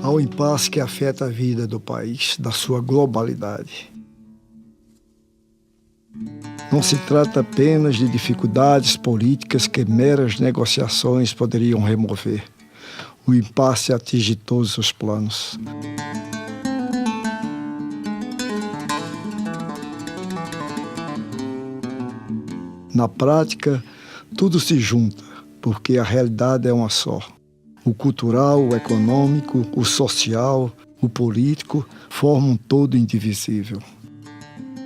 ao impasse que afeta a vida do país, da sua globalidade. Não se trata apenas de dificuldades políticas que meras negociações poderiam remover. O impasse atinge todos os planos. Na prática, tudo se junta, porque a realidade é uma só. O cultural, o econômico, o social, o político formam um todo indivisível.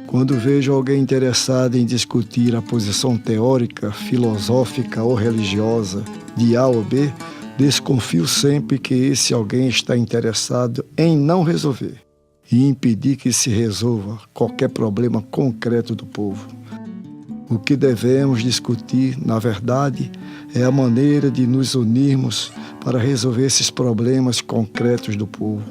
Quando vejo alguém interessado em discutir a posição teórica, filosófica ou religiosa de A ou B, desconfio sempre que esse alguém está interessado em não resolver e impedir que se resolva qualquer problema concreto do povo. O que devemos discutir, na verdade, é a maneira de nos unirmos para resolver esses problemas concretos do povo.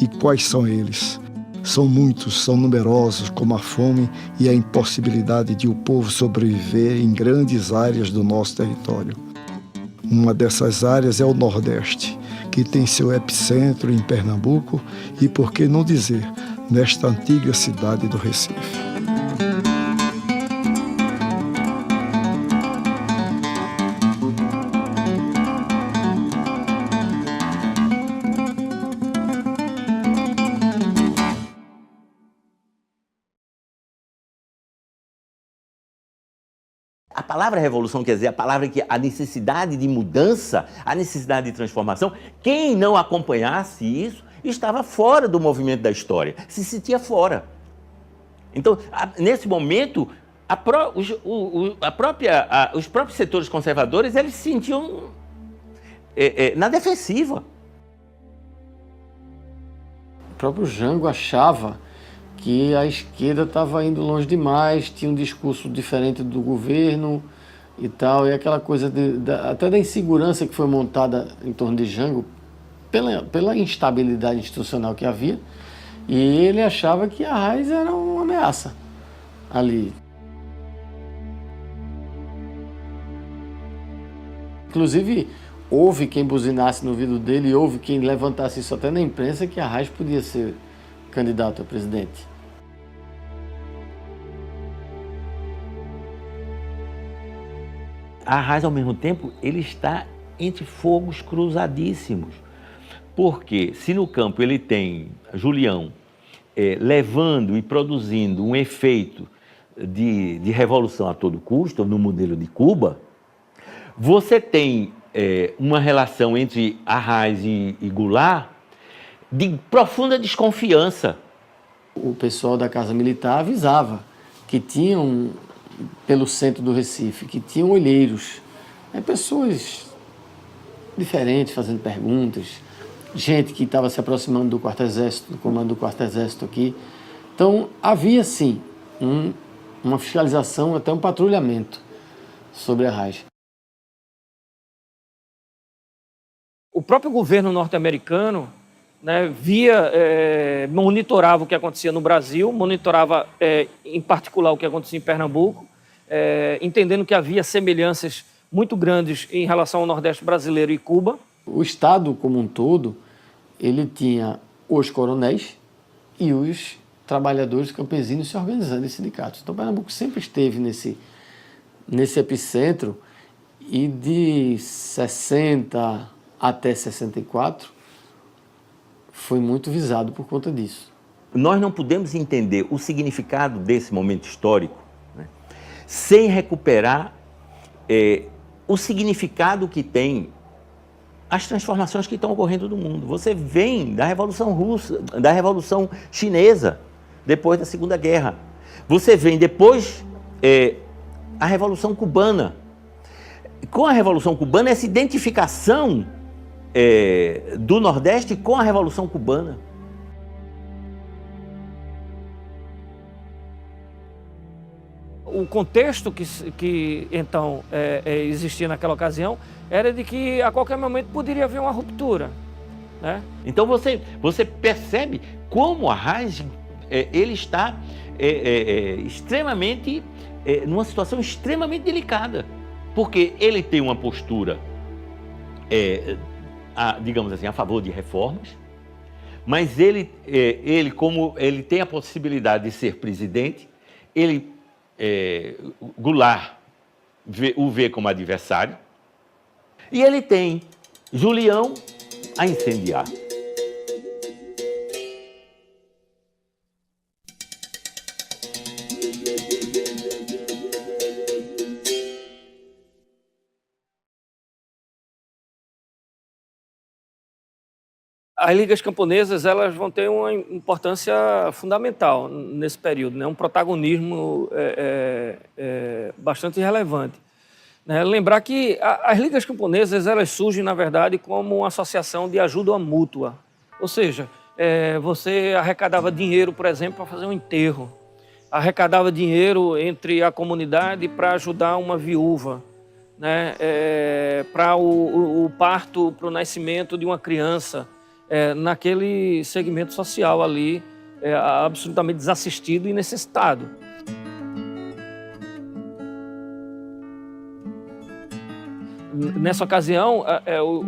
E quais são eles? São muitos, são numerosos, como a fome e a impossibilidade de o povo sobreviver em grandes áreas do nosso território. Uma dessas áreas é o Nordeste, que tem seu epicentro em Pernambuco e, por que não dizer, nesta antiga cidade do Recife. A palavra revolução quer dizer a palavra que a necessidade de mudança, a necessidade de transformação, quem não acompanhasse isso estava fora do movimento da história, se sentia fora. Então, nesse momento, os próprios setores conservadores eles se sentiam na defensiva. O próprio Jango achava que a esquerda estava indo longe demais, tinha um discurso diferente do governo e tal, e aquela coisa até da insegurança que foi montada em torno de Jango pela instabilidade institucional que havia, e ele achava que a Arraes era uma ameaça ali. Inclusive, houve quem buzinasse no ouvido dele, houve quem levantasse isso até na imprensa, que a Arraes podia ser candidato a presidente. A Arraes, ao mesmo tempo, ele está entre fogos cruzadíssimos. Porque se no campo ele tem Julião levando e produzindo um efeito de revolução a todo custo, no modelo de Cuba, você tem uma relação entre Arraes e Goulart de profunda desconfiança. O pessoal da Casa Militar avisava que tinham, pelo centro do Recife, que tinham olheiros, pessoas diferentes fazendo perguntas, gente que estava se aproximando do quarto-exército, do comando do quarto-exército aqui. Então, havia sim uma fiscalização, até um patrulhamento sobre a Arraes. O próprio governo norte-americano, né, monitorava o que acontecia no Brasil, monitorava em particular o que acontecia em Pernambuco, entendendo que havia semelhanças muito grandes em relação ao Nordeste brasileiro e Cuba. O Estado como um todo, ele tinha os coronéis e os trabalhadores campesinos se organizando em sindicatos. Então Pernambuco sempre esteve nesse epicentro, e de 60 até 64 foi muito visado por conta disso. Nós não podemos entender o significado desse momento histórico, né, sem recuperar o significado que tem as transformações que estão ocorrendo no mundo. Você vem da Revolução Russa, da Revolução Chinesa, depois da Segunda Guerra. Você vem depois a Revolução Cubana. Com a Revolução Cubana, essa identificação do Nordeste com a Revolução Cubana. O contexto que então existia naquela ocasião era de que a qualquer momento poderia haver uma ruptura, né? Então você percebe como a Arraes ele está extremamente numa situação extremamente delicada, porque ele tem uma postura digamos assim, a favor de reformas, Mas como ele tem a possibilidade de ser presidente, Goulart o vê como adversário, e ele tem Julião a incendiar. As ligas camponesas, elas vão ter uma importância fundamental nesse período, né? Um protagonismo bastante relevante. Né? Lembrar que as ligas camponesas, elas surgem, na verdade, como uma associação de ajuda mútua. Ou seja, você arrecadava dinheiro, por exemplo, para fazer um enterro. Arrecadava dinheiro entre a comunidade para ajudar uma viúva, né? Para o parto, para o nascimento de uma criança, naquele segmento social ali, absolutamente desassistido e necessitado. Nessa ocasião,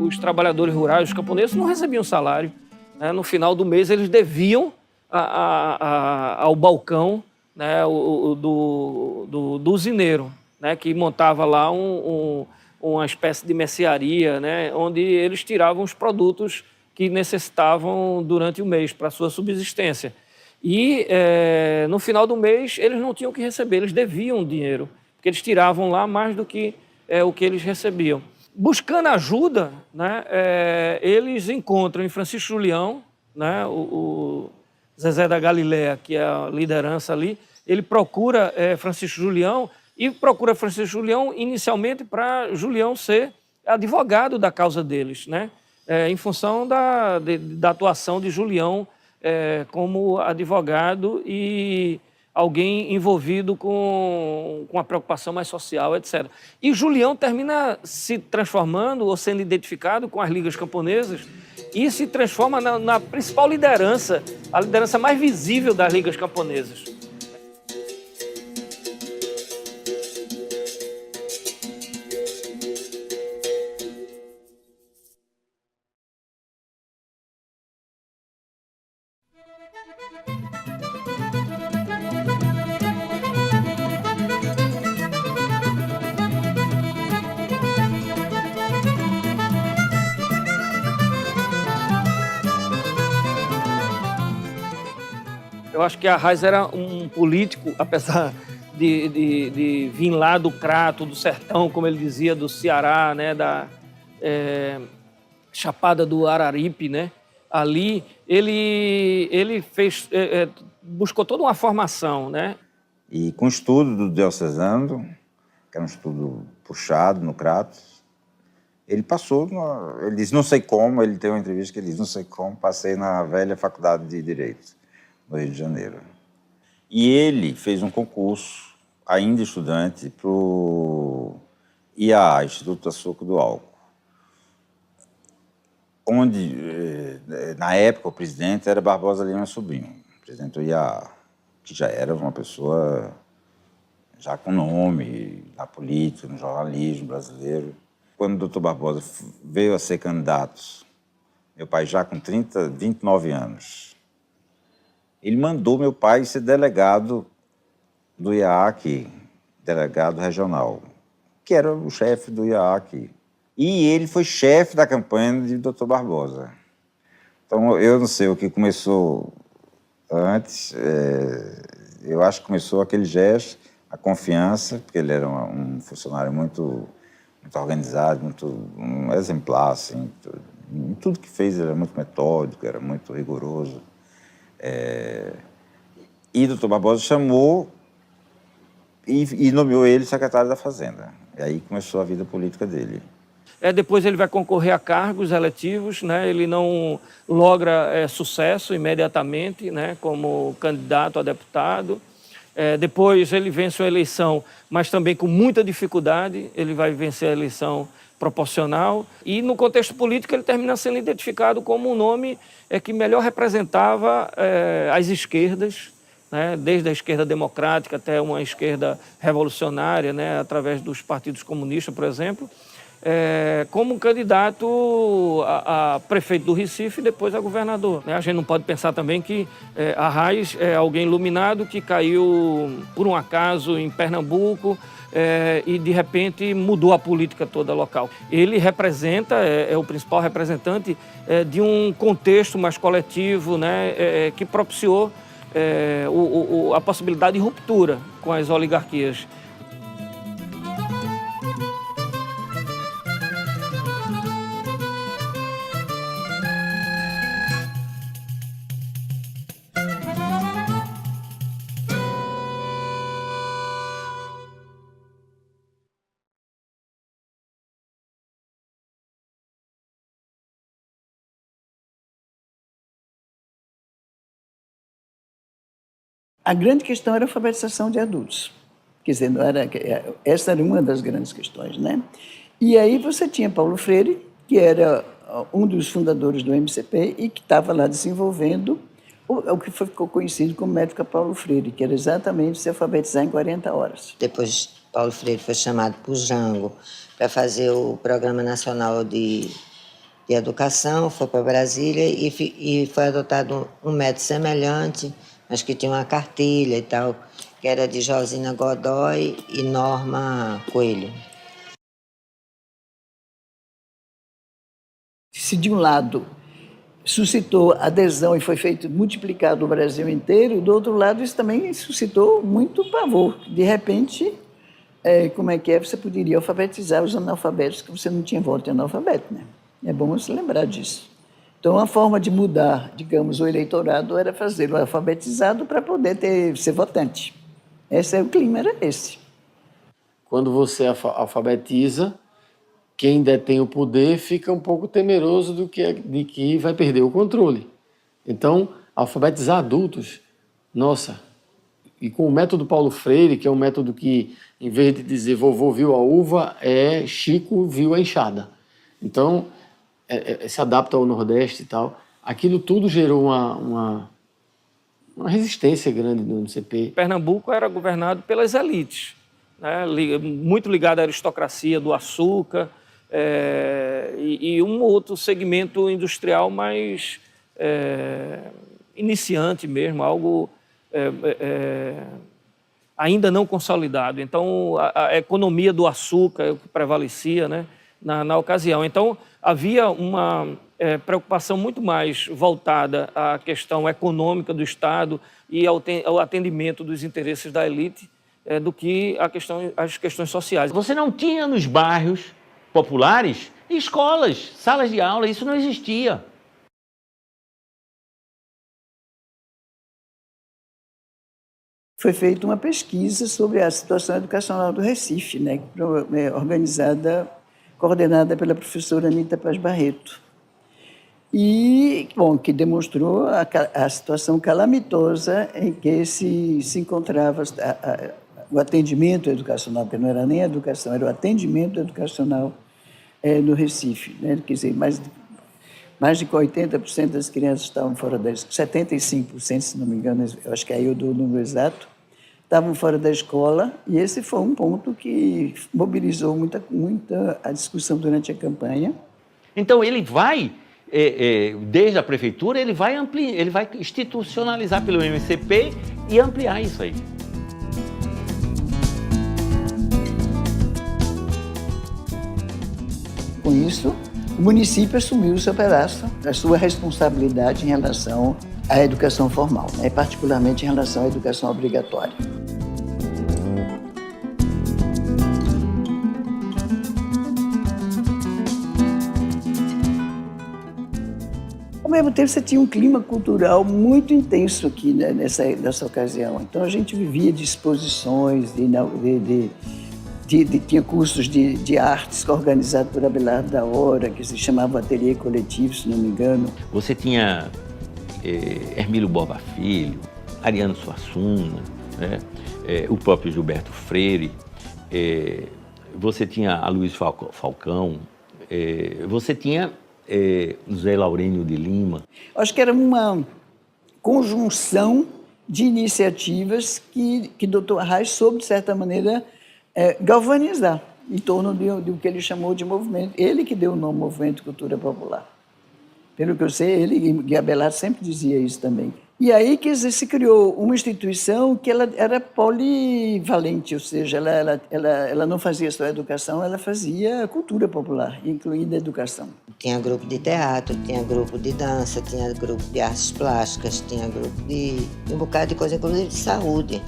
os trabalhadores rurais, os camponeses, não recebiam salário. Né? No final do mês, eles deviam ao balcão, né, do usineiro, né, que montava lá uma espécie de mercearia, né, onde eles tiravam os produtos que necessitavam durante o mês para a sua subsistência. E, no final do mês, eles não tinham que receber, eles deviam dinheiro, porque eles tiravam lá mais do que o que eles recebiam. Buscando ajuda, né, eles encontram em Francisco Julião, né, o Zezé da Galileia, que é a liderança ali, ele procura Francisco Julião e procura Francisco Julião inicialmente para Julião ser advogado da causa deles, né? Em função da atuação de Julião como advogado e alguém envolvido com a preocupação mais social, etc. E Julião termina se transformando ou sendo identificado com as ligas camponesas e se transforma na principal liderança, a liderança mais visível das ligas camponesas. Eu acho que Arraes era um político, apesar de vir lá do Crato, do sertão, como ele dizia, do Ceará, né, da Chapada do Araripe, né? Ali ele fez, buscou toda uma formação, né? E com o estudo do diocesano, que era um estudo puxado no Crato, ele passou, ele diz, não sei como, ele tem uma entrevista que ele diz, não sei como, passei na velha faculdade de Direito, no Rio de Janeiro. E ele fez um concurso, ainda estudante, para o IAA, Instituto Açúcar do Álcool, onde, na época, o presidente era Barbosa Lima Sobrinho, presidente do IAA, que já era uma pessoa já com nome na política, no jornalismo brasileiro. Quando o doutor Barbosa veio a ser candidato, meu pai já com 29 anos, ele mandou meu pai ser delegado do IAAC, delegado regional, que era o chefe do IAAC. E ele foi chefe da campanha de doutor Barbosa. Então, eu não sei o que começou antes, eu acho que começou aquele gesto, a confiança, porque ele era um funcionário muito organizado, um exemplar, assim, em tudo que fez ele era muito metódico, era muito rigoroso. E o doutor Barbosa chamou e nomeou ele secretário da Fazenda. E aí começou a vida política dele. Depois ele vai concorrer a cargos eletivos, né? Ele não logra sucesso imediatamente, né? Como candidato a deputado. Depois ele vence a eleição, mas também com muita dificuldade, ele vai vencer a eleição proporcional. E no contexto político ele termina sendo identificado como um nome que melhor representava as esquerdas, né? Desde a esquerda democrática até uma esquerda revolucionária, né? Através dos partidos comunistas, por exemplo. como candidato a prefeito do Recife e depois a governador. A gente não pode pensar também que Arraes é alguém iluminado que caiu por um acaso em Pernambuco e de repente mudou a política toda local. Ele representa, é o principal representante de um contexto mais coletivo, né, que propiciou a possibilidade de ruptura com as oligarquias. A grande questão era a alfabetização de adultos. Quer dizer, essa era uma das grandes questões, né? E aí você tinha Paulo Freire, que era um dos fundadores do MCP e que estava lá desenvolvendo o que ficou conhecido como método Paulo Freire, que era exatamente se alfabetizar em 40 horas. Depois, Paulo Freire foi chamado por Jango para fazer o Programa Nacional de Educação, foi para Brasília e foi adotado um método semelhante, mas que tinha uma cartilha e tal, que era de Josina Godoy e Norma Coelho. Se de um lado suscitou adesão e foi multiplicado no Brasil inteiro, do outro lado isso também suscitou muito pavor. De repente, como é que você poderia alfabetizar os analfabetos, que você não tinha voto em analfabeto, né? É bom você lembrar disso. Então, a forma de mudar, digamos, o eleitorado era fazê-lo alfabetizado para poder ser votante. O clima era esse. Quando você alfabetiza, quem detém o poder fica um pouco temeroso de que vai perder o controle. Então, alfabetizar adultos, nossa, e com o método Paulo Freire, que é um método que, em vez de dizer vovô viu a uva, Chico viu a enxada. Então, se adapta ao Nordeste e tal. Aquilo tudo gerou uma resistência grande no MCP. Pernambuco era governado pelas elites, né? Muito ligado à aristocracia do açúcar e um outro segmento industrial mais iniciante mesmo, algo ainda não consolidado. Então, a economia do açúcar é o que prevalecia, né, na ocasião. Então, havia uma preocupação muito mais voltada à questão econômica do Estado e ao atendimento dos interesses da elite do que as questões sociais. Você não tinha nos bairros populares escolas, salas de aula, isso não existia. Foi feita uma pesquisa sobre a situação educacional do Recife, né, coordenada pela professora Anita Paz Barreto. E, que demonstrou a situação calamitosa em que se encontrava o atendimento educacional, porque não era nem a educação, era o atendimento educacional no Recife, né? Quer dizer, mais de 80% das crianças estavam fora da escola, 75%, se não me engano, eu acho que aí eu dou o número exato, estavam fora da escola, e esse foi um ponto que mobilizou muita a discussão durante a campanha. Então, ele vai, desde a prefeitura, ele vai institucionalizar pelo MCP e ampliar isso aí. Com isso, o município assumiu o seu pedaço, a sua responsabilidade em relação à educação formal, né? Particularmente em relação à educação obrigatória. Ao mesmo tempo, você tinha um clima cultural muito intenso aqui, né, nessa ocasião. Então, a gente vivia de exposições, tinha cursos de artes organizados por Abelardo da Hora, que se chamava Ateliê Coletivo, se não me engano. Você tinha Hermílio Borba Filho, Ariano Suassuna, né? O próprio Gilberto Freire, você tinha a Luiz Falcão, você tinha José Laurênio de Lima. Acho que era uma conjunção de iniciativas que Dr. Arraes soube, de certa maneira, galvanizar. em torno de o que ele chamou de movimento. Ele que deu o nome Movimento de Cultura Popular. Pelo que eu sei, ele e Abelardo sempre dizia isso também. E aí que se criou uma instituição que ela era polivalente, ou seja, ela não fazia só educação, ela fazia cultura popular, incluindo a educação. Tinha grupo de teatro, tinha grupo de dança, tinha grupo de artes plásticas, tinha grupo de um bocado de coisa, inclusive de saúde.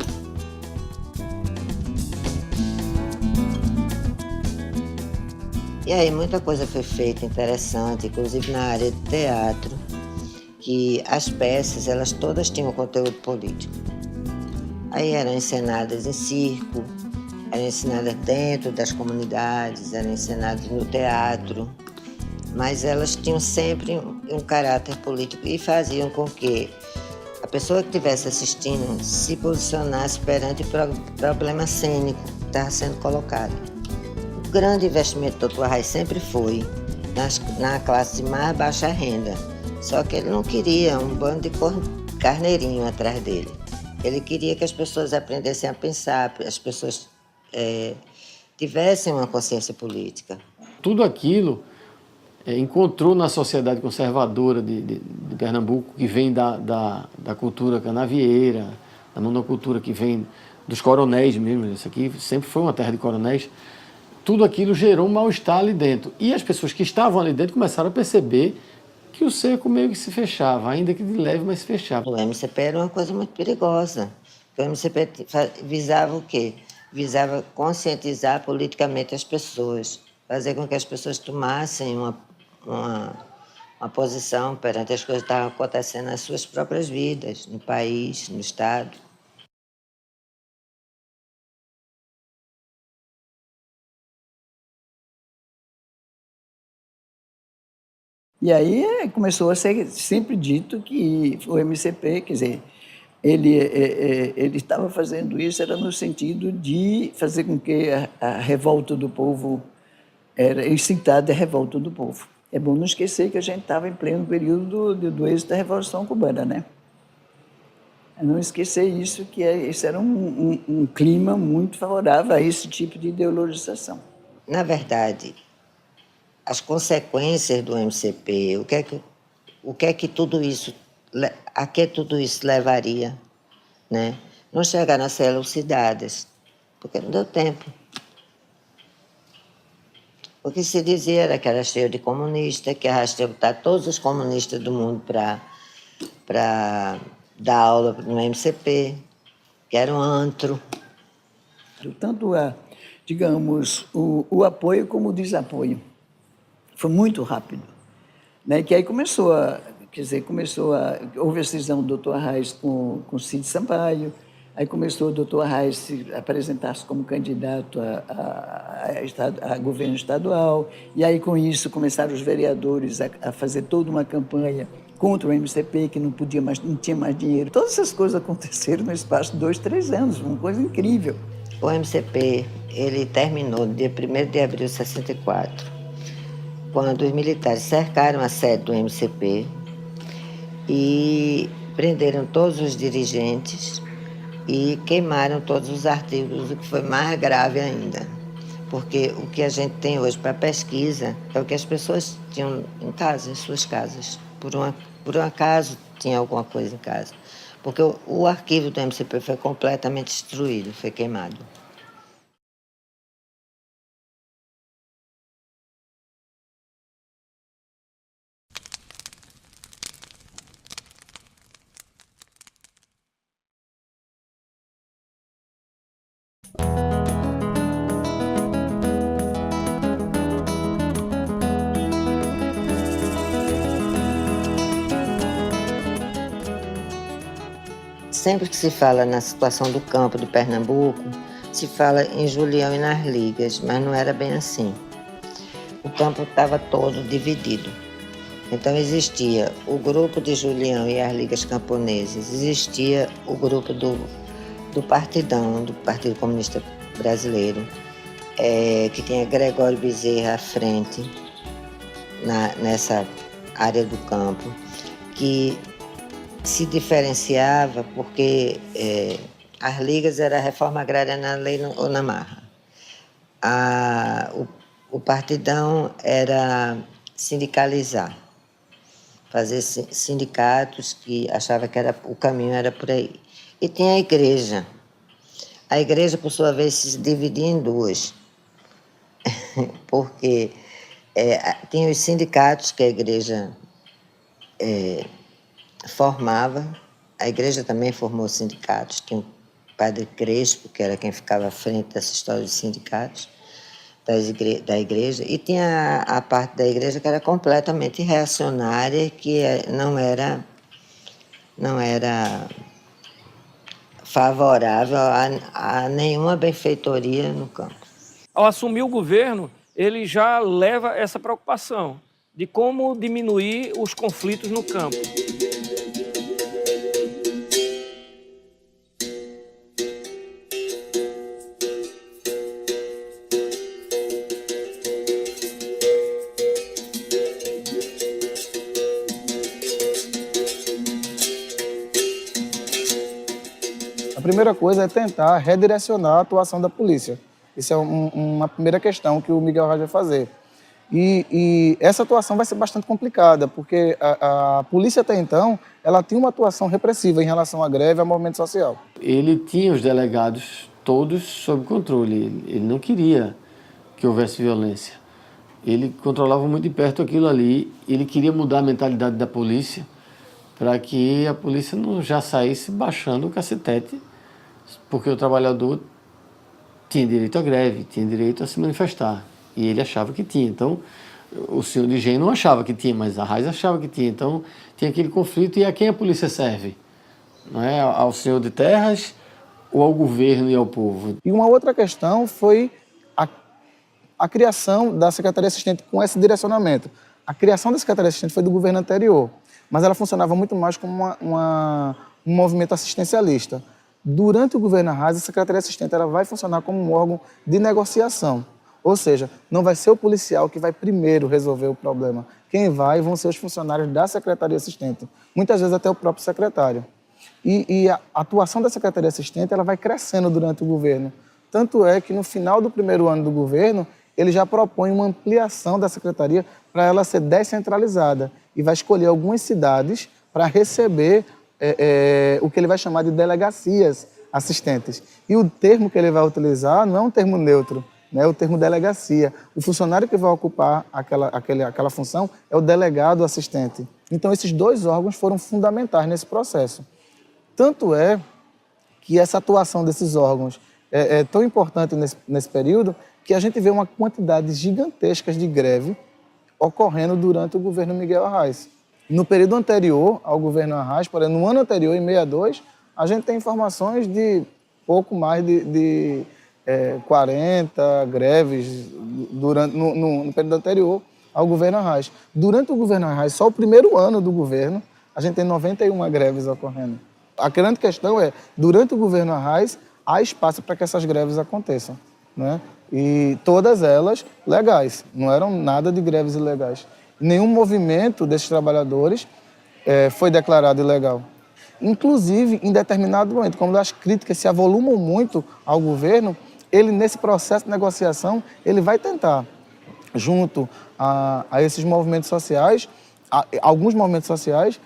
E aí muita coisa foi feita interessante, inclusive na área de teatro, que as peças, elas todas tinham conteúdo político. Aí eram encenadas em circo, eram ensinadas dentro das comunidades, eram ensinadas no teatro, mas elas tinham sempre um caráter político e faziam com que a pessoa que estivesse assistindo se posicionasse perante o problema cênico que estava sendo colocado. O grande investimento do Dr. Arraes sempre foi na classe de mais baixa renda, só que ele não queria um bando de carneirinho atrás dele. Ele queria que as pessoas aprendessem a pensar, as pessoas tivessem uma consciência política. Tudo aquilo encontrou na sociedade conservadora de Pernambuco, que vem da cultura canavieira, da monocultura que vem dos coronéis mesmo, isso aqui sempre foi uma terra de coronéis, tudo aquilo gerou um mal-estar ali dentro. E as pessoas que estavam ali dentro começaram a perceber que o cerco meio que se fechava, ainda que de leve, mas se fechava. O MCP era uma coisa muito perigosa. O MCP visava o quê? Visava conscientizar politicamente as pessoas, fazer com que as pessoas tomassem uma posição perante as coisas que estavam acontecendo nas suas próprias vidas, no país, no Estado. E aí começou a ser sempre dito que o MCP, quer dizer, ele estava fazendo isso era no sentido de fazer com que a revolta do povo era incitada a revolta do povo. É bom não esquecer que a gente estava em pleno período do êxito da Revolução Cubana, né? Não esquecer isso, que esse era um clima muito favorável a esse tipo de ideologização. Na verdade, as consequências do MCP, o que é que tudo isso, a que tudo isso levaria, né? Não chegaram a ser elucidadas, porque não deu tempo. O que se dizia era que era cheio de comunistas, que arrastava botar todos os comunistas do mundo para dar aula no MCP, que era um antro. Tanto digamos, o apoio como o desapoio. Foi muito rápido, né? Que aí houve a cisão do Dr. Arraes com Cid Sampaio, aí começou o Dr. Arraes se apresentar-se como candidato a governo estadual, e aí com isso começaram os vereadores a fazer toda uma campanha contra o MCP, que não tinha mais dinheiro. Todas essas coisas aconteceram no espaço de 2, 3 anos, uma coisa incrível. O MCP, ele terminou no dia 1º de abril de 64, quando os militares cercaram a sede do MCP e prenderam todos os dirigentes e queimaram todos os artigos, o que foi mais grave ainda. Porque o que a gente tem hoje para pesquisa é o que as pessoas tinham em casa, em suas casas. Por um acaso tinha alguma coisa em casa. Porque o arquivo do MCP foi completamente destruído, foi queimado. Sempre que se fala na situação do campo de Pernambuco, se fala em Julião e nas ligas, mas não era bem assim. O campo estava todo dividido. Então existia o grupo de Julião e as ligas camponesas, existia o grupo do Partidão, do Partido Comunista Brasileiro, que tinha Gregório Bezerra à frente, nessa área do campo, que se diferenciava porque as ligas era a reforma agrária na lei ou na marra. o partidão era sindicalizar, fazer sindicatos que achava que o caminho era por aí. E tem a igreja. A igreja, por sua vez, se dividia em duas, porque tinha os sindicatos que a igreja formava, a igreja também formou sindicatos, tinha o padre Crespo, que era quem ficava à frente dessa história de sindicatos da igreja, e tinha a parte da igreja que era completamente reacionária, que não era favorável a nenhuma benfeitoria no campo. Ao assumir o governo, ele já leva essa preocupação de como diminuir os conflitos no campo. A primeira coisa é tentar redirecionar a atuação da polícia. Isso é uma primeira questão que o Miguel Arraes vai fazer. E essa atuação vai ser bastante complicada, porque a polícia até então, ela tinha uma atuação repressiva em relação à greve e ao movimento social. Ele tinha os delegados todos sob controle, ele não queria que houvesse violência. Ele controlava muito de perto aquilo ali, ele queria mudar a mentalidade da polícia para que a polícia não já saísse baixando o cacetete, porque o trabalhador tinha direito à greve, tinha direito a se manifestar. E ele achava que tinha. Então, o senhor de Engenho não achava que tinha, mas a Arraes achava que tinha. Então, tinha aquele conflito. E a quem a polícia serve? Não é? Ao senhor de terras ou ao governo e ao povo? E uma outra questão foi a criação da Secretaria Assistente com esse direcionamento. A criação da Secretaria Assistente foi do governo anterior, mas ela funcionava muito mais como um movimento assistencialista. Durante o governo Arraes, a Secretaria Assistente ela vai funcionar como um órgão de negociação. Ou seja, não vai ser o policial que vai primeiro resolver o problema. Quem vai vão ser os funcionários da Secretaria Assistente, muitas vezes até o próprio secretário. E a atuação da Secretaria Assistente ela vai crescendo durante o governo. Tanto é que no final do primeiro ano do governo, ele já propõe uma ampliação da Secretaria para ela ser descentralizada e vai escolher algumas cidades para receber o que ele vai chamar de delegacias assistentes. E o termo que ele vai utilizar não é um termo neutro, é o termo delegacia. O funcionário que vai ocupar aquela função é o delegado assistente. Então, esses dois órgãos foram fundamentais nesse processo. Tanto é que essa atuação desses órgãos é tão importante nesse período que a gente vê uma quantidade gigantesca de greve ocorrendo durante o governo Miguel Arraes. No período anterior ao governo Arraes, por exemplo, no ano anterior, em 62, a gente tem informações de pouco mais de 40 greves no período anterior ao governo Arraes. Durante o governo Arraes, só o primeiro ano do governo, a gente tem 91 greves ocorrendo. A grande questão é, durante o governo Arraes, há espaço para que essas greves aconteçam, né? E todas elas legais, não eram nada de greves ilegais. Nenhum movimento desses trabalhadores foi declarado ilegal. Inclusive, em determinado momento, quando as críticas se avolumam muito ao governo, ele, nesse processo de negociação, ele vai tentar, junto a esses movimentos sociais, alguns movimentos sociais,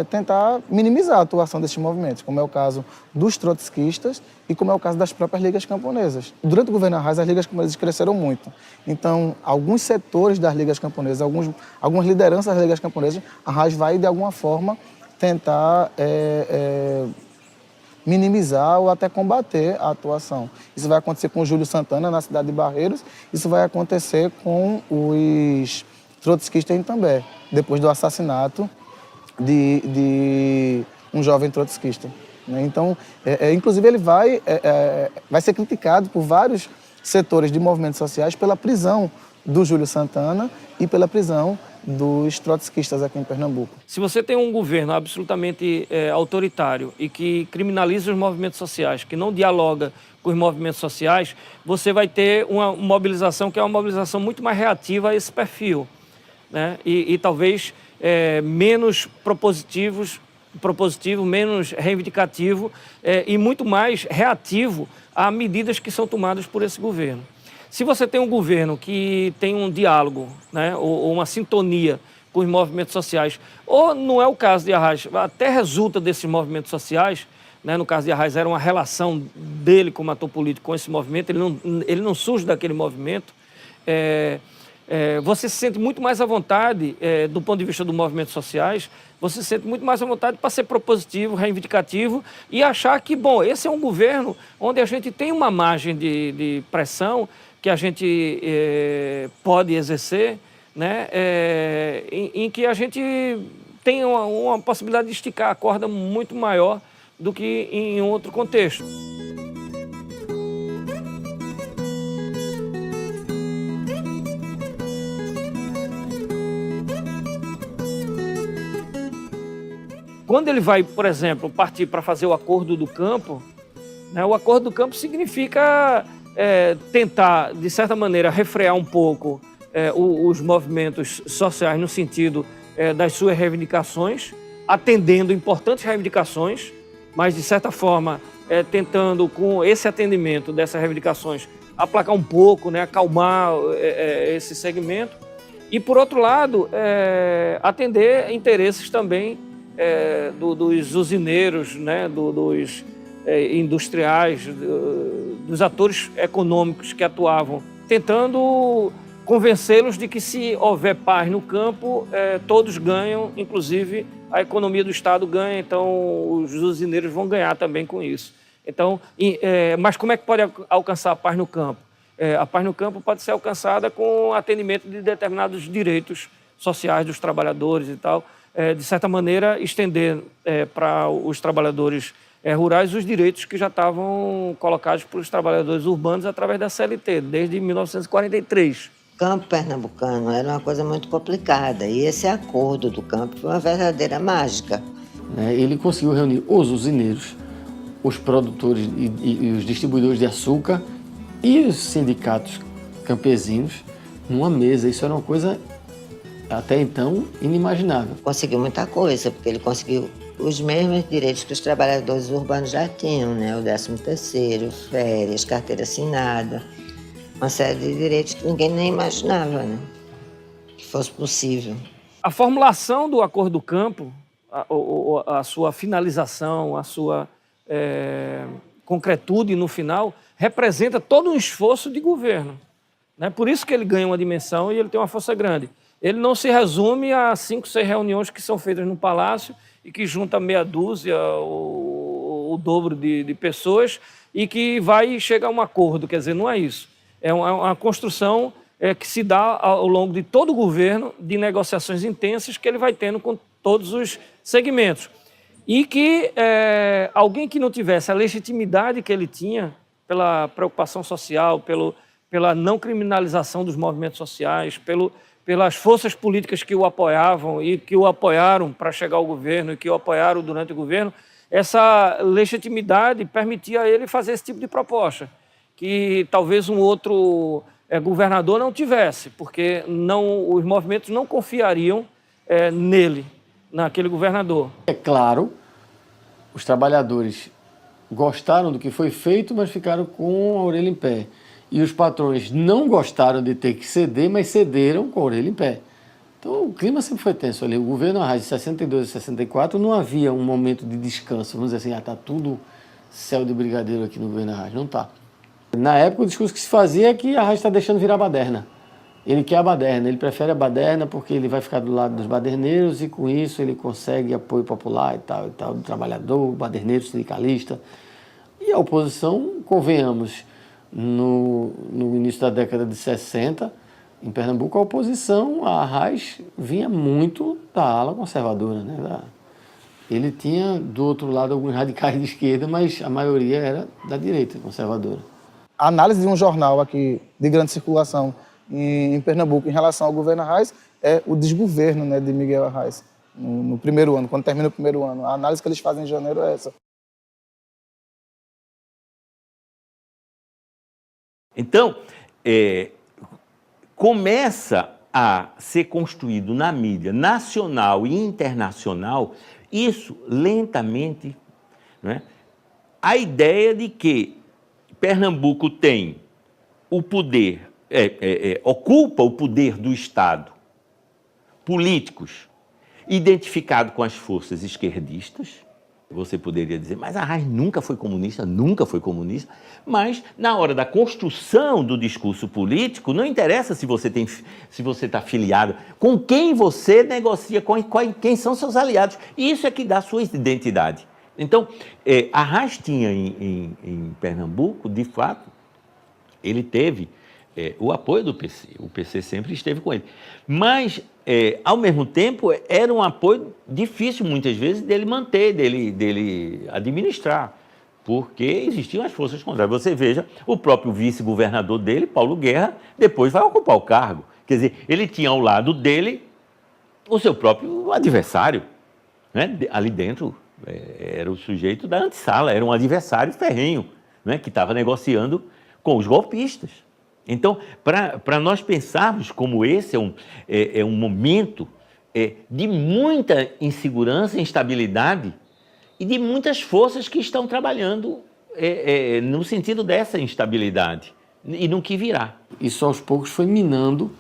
tentar minimizar a atuação desses movimentos, como é o caso dos trotskistas e como é o caso das próprias ligas camponesas. Durante o governo Arraes, as ligas camponesas cresceram muito. Então, alguns setores das ligas camponesas, algumas lideranças das ligas camponesas, Arraes vai, de alguma forma, tentar minimizar ou até combater a atuação. Isso vai acontecer com o Júlio Santana, na cidade de Barreiros, isso vai acontecer com os trotskistas em Itambé, depois do assassinato de um jovem trotskista. Então, inclusive, ele vai ser criticado por vários setores de movimentos sociais pela prisão do Júlio Santana e pela prisão dos trotskistas aqui em Pernambuco. Se você tem um governo absolutamente autoritário e que criminaliza os movimentos sociais, que não dialoga com os movimentos sociais, você vai ter uma mobilização que é uma mobilização muito mais reativa a esse perfil, né? E talvez menos propositivo, menos reivindicativo e muito mais reativo a medidas que são tomadas por esse governo. Se você tem um governo que tem um diálogo, né, ou uma sintonia com os movimentos sociais, ou não é o caso de Arraes, até resulta desses movimentos sociais, né, no caso de Arraes era uma relação dele como ator político com esse movimento, ele não surge daquele movimento, você se sente muito mais à vontade, do ponto de vista dos movimentos sociais, você se sente muito mais à vontade para ser propositivo, reivindicativo e achar que, bom, esse é um governo onde a gente tem uma margem de pressão que a gente pode exercer, né, em que a gente tem uma possibilidade de esticar a corda muito maior do que em outro contexto. Quando ele vai, por exemplo, partir para fazer o Acordo do Campo, né, o Acordo do Campo significa tentar, de certa maneira, refrear um pouco os movimentos sociais no sentido das suas reivindicações, atendendo importantes reivindicações, mas, de certa forma, tentando, com esse atendimento dessas reivindicações, aplacar um pouco, né, acalmar esse segmento. E, por outro lado, atender interesses também dos usineiros, né, dos industriais, dos atores econômicos que atuavam, tentando convencê-los de que, se houver paz no campo, todos ganham, inclusive a economia do Estado ganha, então os usineiros vão ganhar também com isso. Então, mas como é que pode alcançar a paz no campo? A paz no campo pode ser alcançada com atendimento de determinados direitos sociais dos trabalhadores e tal, de certa maneira estender para os trabalhadores rurais os direitos que já estavam colocados para os trabalhadores urbanos através da CLT, desde 1943. O campo pernambucano era uma coisa muito complicada e esse acordo do campo foi uma verdadeira mágica. Ele conseguiu reunir os usineiros, os produtores e os distribuidores de açúcar e os sindicatos campesinos numa mesa. Isso era uma coisa, até então, inimaginável. Conseguiu muita coisa, porque ele conseguiu os mesmos direitos que os trabalhadores urbanos já tinham, né? O 13º, férias, carteira assinada, uma série de direitos que ninguém nem imaginava, né, que fosse possível. A formulação do Acordo do Campo, a sua finalização, a sua concretude no final, representa todo um esforço de governo, né? Por isso que ele ganha uma dimensão e ele tem uma força grande. Ele não se resume a 5, 6 reuniões que são feitas no Palácio e que junta meia dúzia, o dobro de pessoas e que vai chegar a um acordo. Quer dizer, não é isso. É uma construção que se dá ao longo de todo o governo, de negociações intensas que ele vai tendo com todos os segmentos. E que alguém que não tivesse a legitimidade que ele tinha pela preocupação social, pela não criminalização dos movimentos sociais, pelas forças políticas que o apoiavam e que o apoiaram para chegar ao governo e que o apoiaram durante o governo, essa legitimidade permitia a ele fazer esse tipo de proposta, que talvez um outro governador não tivesse, porque os movimentos não confiariam nele, naquele governador. É claro, os trabalhadores gostaram do que foi feito, mas ficaram com a orelha em pé. E os patrões não gostaram de ter que ceder, mas cederam com a orelha em pé. Então o clima sempre foi tenso ali. O governo Arraes de 62 e 64 não havia um momento de descanso. Vamos dizer assim, está tudo céu de brigadeiro aqui no governo Arraes. Não está. Na época o discurso que se fazia é que Arraes está deixando virar baderna. Ele quer a baderna, ele prefere a baderna porque ele vai ficar do lado dos baderneiros e com isso ele consegue apoio popular e tal, do trabalhador, baderneiro, sindicalista. E a oposição, convenhamos, no início da década de 60, em Pernambuco, a oposição a Arraes vinha muito da ala conservadora, né? Ele tinha, do outro lado, alguns radicais de esquerda, mas a maioria era da direita conservadora. A análise de um jornal aqui de grande circulação em Pernambuco em relação ao governo Arraes é o desgoverno, né, de Miguel Arraes no primeiro ano, quando termina o primeiro ano. A análise que eles fazem em janeiro é essa. Então, começa a ser construído na mídia nacional e internacional, isso lentamente, né, a ideia de que Pernambuco tem o poder, ocupa o poder do Estado, políticos, identificado com as forças esquerdistas. Você poderia dizer, mas Arraes nunca foi comunista, mas na hora da construção do discurso político, não interessa se você está filiado, com quem você negocia, quem são seus aliados. E isso é que dá a sua identidade. Então, Arraes tinha em Pernambuco, de fato, ele teve o apoio do PC. O PC sempre esteve com ele. Mas, ao mesmo tempo, era um apoio difícil, muitas vezes, dele manter, dele administrar, porque existiam as forças contrárias. Você veja, o próprio vice-governador dele, Paulo Guerra, depois vai ocupar o cargo. Quer dizer, ele tinha ao lado dele o seu próprio adversário, né? Ali dentro era o sujeito da antessala, era um adversário ferrenho, né? Que estava negociando com os golpistas. Então, para nós pensarmos como esse é um momento de muita insegurança, instabilidade e de muitas forças que estão trabalhando no sentido dessa instabilidade e no que virá. Isso aos poucos foi minando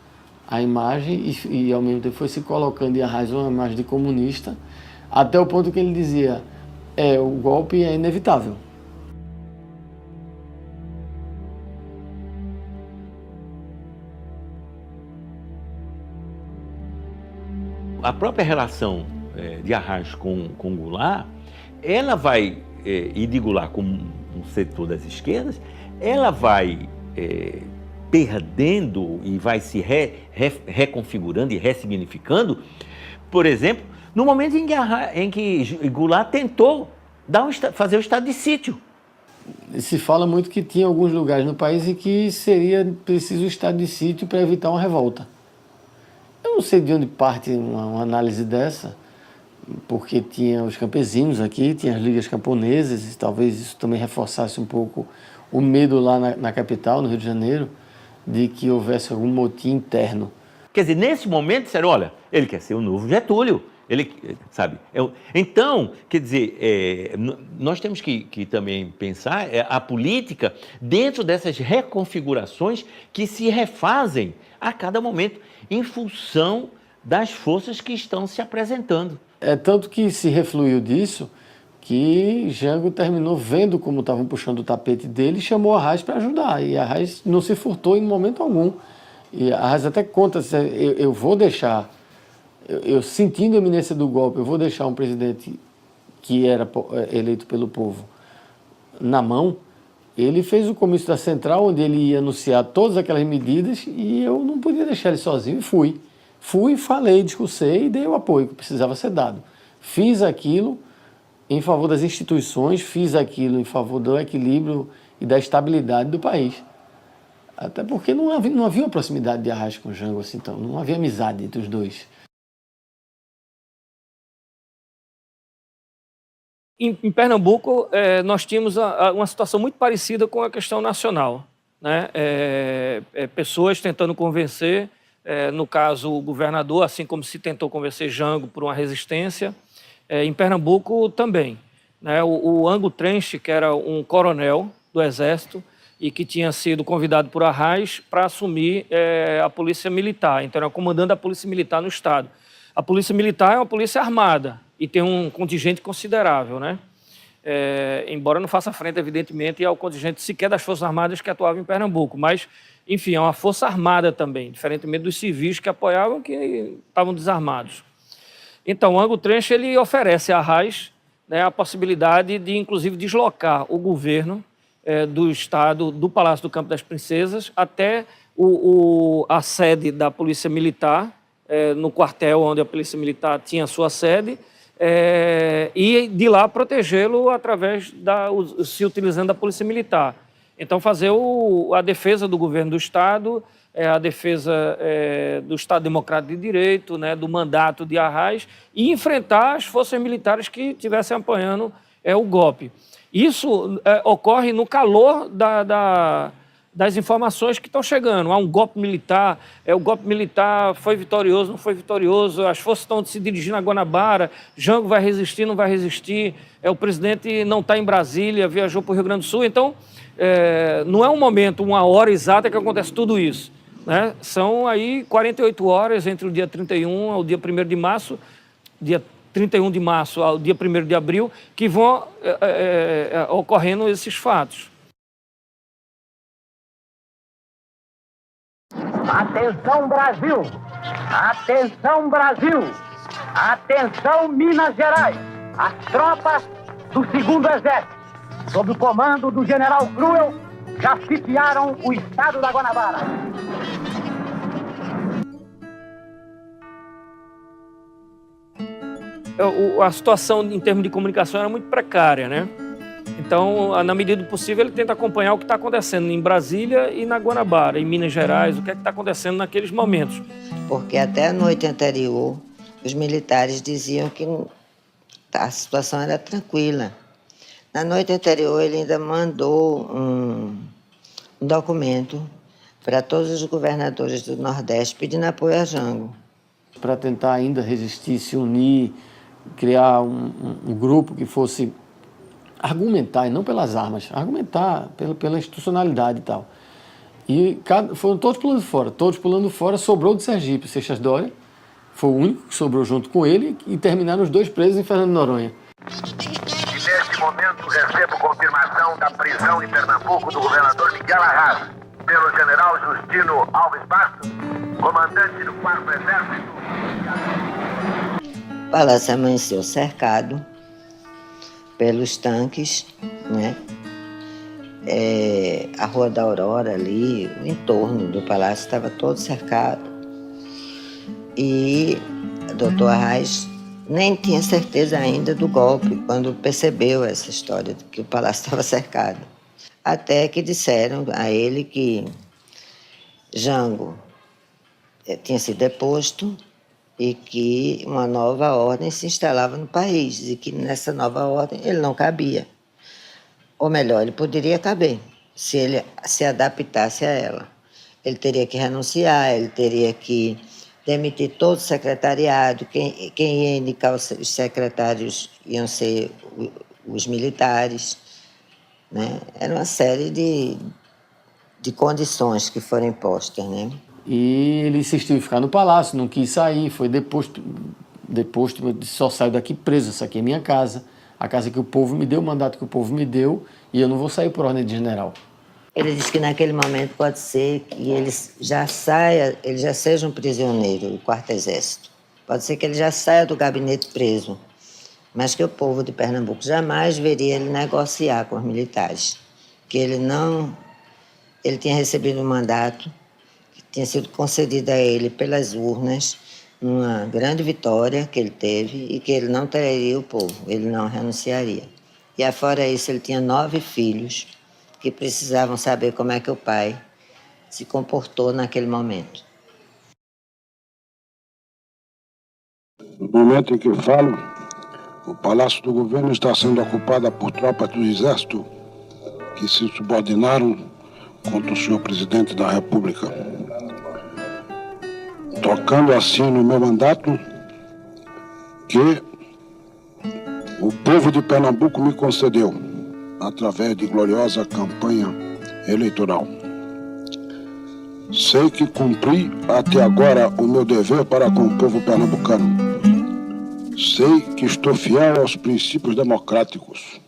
a imagem e ao mesmo tempo foi se colocando em Arraes uma imagem de comunista, até o ponto que ele dizia, o golpe é inevitável. A própria relação de Arraes com Goulart, ela vai, e de Goulart com um setor das esquerdas, ela vai perdendo e vai se reconfigurando e ressignificando, por exemplo, no momento em que Goulart tentou fazer o estado de sítio. Se fala muito que tinha alguns lugares no país em que seria preciso o estado de sítio para evitar uma revolta. Eu não sei de onde parte uma análise dessa, porque tinha os campesinos aqui, tinha as ligas camponesas, e talvez isso também reforçasse um pouco o medo lá na capital, no Rio de Janeiro, de que houvesse algum motim interno. Quer dizer, nesse momento, disseram, olha, ele quer ser o novo Getúlio. Ele, sabe? Então, quer dizer, nós temos que também pensar a política dentro dessas reconfigurações que se refazem a cada momento em função das forças que estão se apresentando. É tanto que se refluiu disso que Jango terminou vendo como estavam puxando o tapete dele e chamou Arraes para ajudar. E Arraes não se furtou em momento algum. E Arraes até conta, eu vou deixar... Eu sentindo a iminência do golpe, eu vou deixar um presidente que era eleito pelo povo na mão. Ele fez o comício da Central, onde ele ia anunciar todas aquelas medidas e eu não podia deixar ele sozinho e fui. Fui, falei, discursei e dei o apoio que precisava ser dado. Fiz aquilo em favor das instituições, fiz aquilo em favor do equilíbrio e da estabilidade do país. Até porque não havia uma proximidade de Arraes com Jango assim, então não havia amizade entre os dois. Em Pernambuco, nós tínhamos uma situação muito parecida com a questão nacional, né? Pessoas tentando convencer, no caso o governador, assim como se tentou convencer Jango por uma resistência, em Pernambuco também, né? O Ango Trench, que era um coronel do Exército e que tinha sido convidado por Arraes para assumir a Polícia Militar, então era comandante da Polícia Militar no Estado. A Polícia Militar é uma polícia armada e tem um contingente considerável, né? Embora não faça frente, evidentemente, ao contingente sequer das Forças Armadas que atuavam em Pernambuco, mas, enfim, é uma força armada também, diferentemente dos civis que apoiavam, que estavam desarmados. Então, o Ango Trench, ele oferece a Arraes, né, a possibilidade de, inclusive, deslocar o governo do Estado, do Palácio do Campo das Princesas, até a sede da Polícia Militar, no quartel onde a Polícia Militar tinha sua sede, e de lá protegê-lo através se utilizando da Polícia Militar. Então, fazer a defesa do governo do Estado, a defesa do Estado Democrático de Direito, né, do mandato de Arraes, e enfrentar as forças militares que estivessem apoiando o golpe. Isso ocorre no calor das informações que estão chegando. Há um golpe militar, o golpe militar foi vitorioso, não foi vitorioso, as forças estão se dirigindo a Guanabara, Jango vai resistir, não vai resistir, o presidente não está em Brasília, viajou para o Rio Grande do Sul. Então, não é um momento, uma hora exata que acontece tudo isso, né? São aí 48 horas entre o dia 31 ao dia 1º de março, dia 31 de março ao dia 1º de abril, que vão ocorrendo esses fatos. Atenção, Brasil! Atenção, Brasil! Atenção, Minas Gerais! As tropas do 2º Exército, sob o comando do general Cruel, já sitiaram o estado da Guanabara. A situação em termos de comunicação era muito precária, né? Então, na medida do possível, ele tenta acompanhar o que está acontecendo em Brasília e na Guanabara, em Minas Gerais, o que é que está acontecendo naqueles momentos. Porque até a noite anterior, os militares diziam que a situação era tranquila. Na noite anterior, ele ainda mandou um documento para todos os governadores do Nordeste pedindo apoio a Jango. Para tentar ainda resistir, se unir, criar um grupo que fosse argumentar, e não pelas armas, argumentar pela institucionalidade e tal. E foram todos pulando fora, sobrou de Sergipe, Seixas Dória, foi o único que sobrou junto com ele, e terminaram os dois presos em Fernando de Noronha. E neste momento recebo confirmação da prisão em Pernambuco do governador Miguel Arras, pelo general Justino Alves Bastos, comandante do 4º Exército. O palácio amanheceu cercado pelos tanques, né? A Rua da Aurora ali, o entorno do palácio estava todo cercado. E o doutor Arraes nem tinha certeza ainda do golpe quando percebeu essa história de que o palácio estava cercado. Até que disseram a ele que Jango tinha sido deposto e que uma nova ordem se instalava no país e que nessa nova ordem ele não cabia. Ou melhor, ele poderia caber, se ele se adaptasse a ela. Ele teria que renunciar, ele teria que demitir todo o secretariado, quem ia indicar os secretários iam ser os militares, né? Era uma série de condições que foram impostas, né? E ele insistiu em ficar no palácio, não quis sair, foi deposto, só saio daqui preso, essa aqui é minha casa, a casa que o povo me deu, o mandato que o povo me deu, e eu não vou sair por ordem de general. Ele disse que naquele momento pode ser que ele já seja um prisioneiro do 4º Exército. Pode ser que ele já saia do gabinete preso, mas que o povo de Pernambuco jamais veria ele negociar com os militares, que ele tinha recebido um mandato que tinha sido concedido a ele pelas urnas, uma grande vitória que ele teve e que ele não trairia o povo, ele não renunciaria. E afora isso, ele tinha 9 filhos que precisavam saber como é que o pai se comportou naquele momento. No momento em que eu falo, o Palácio do Governo está sendo ocupado por tropas do Exército que se subordinaram contra o senhor Presidente da República, tocando assim no meu mandato que o povo de Pernambuco me concedeu através de gloriosa campanha eleitoral. Sei que cumpri até agora o meu dever para com o povo pernambucano. Sei que estou fiel aos princípios democráticos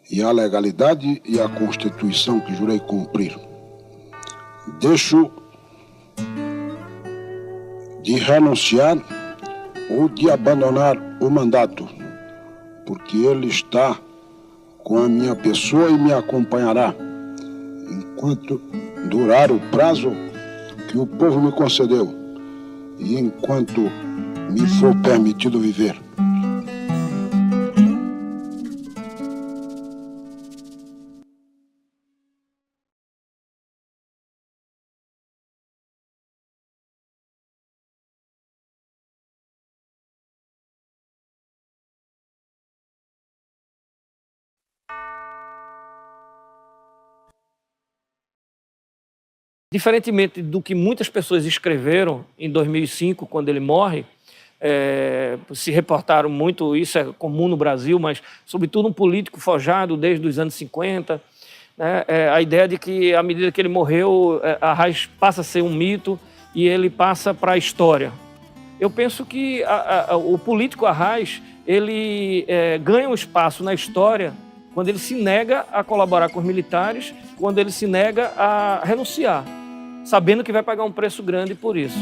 e à legalidade e à Constituição que jurei cumprir. Deixo de renunciar ou de abandonar o mandato, porque ele está com a minha pessoa e me acompanhará enquanto durar o prazo que o povo me concedeu e enquanto me for permitido viver. Diferentemente do que muitas pessoas escreveram em 2005, quando ele morre, se reportaram muito, isso é comum no Brasil, mas sobretudo um político forjado desde os anos 50, né, a ideia de que à medida que ele morreu, Arraes passa a ser um mito e ele passa para a história. Eu penso que o político Arraes, ele ganha um espaço na história quando ele se nega a colaborar com os militares, quando ele se nega a renunciar, sabendo que vai pagar um preço grande por isso.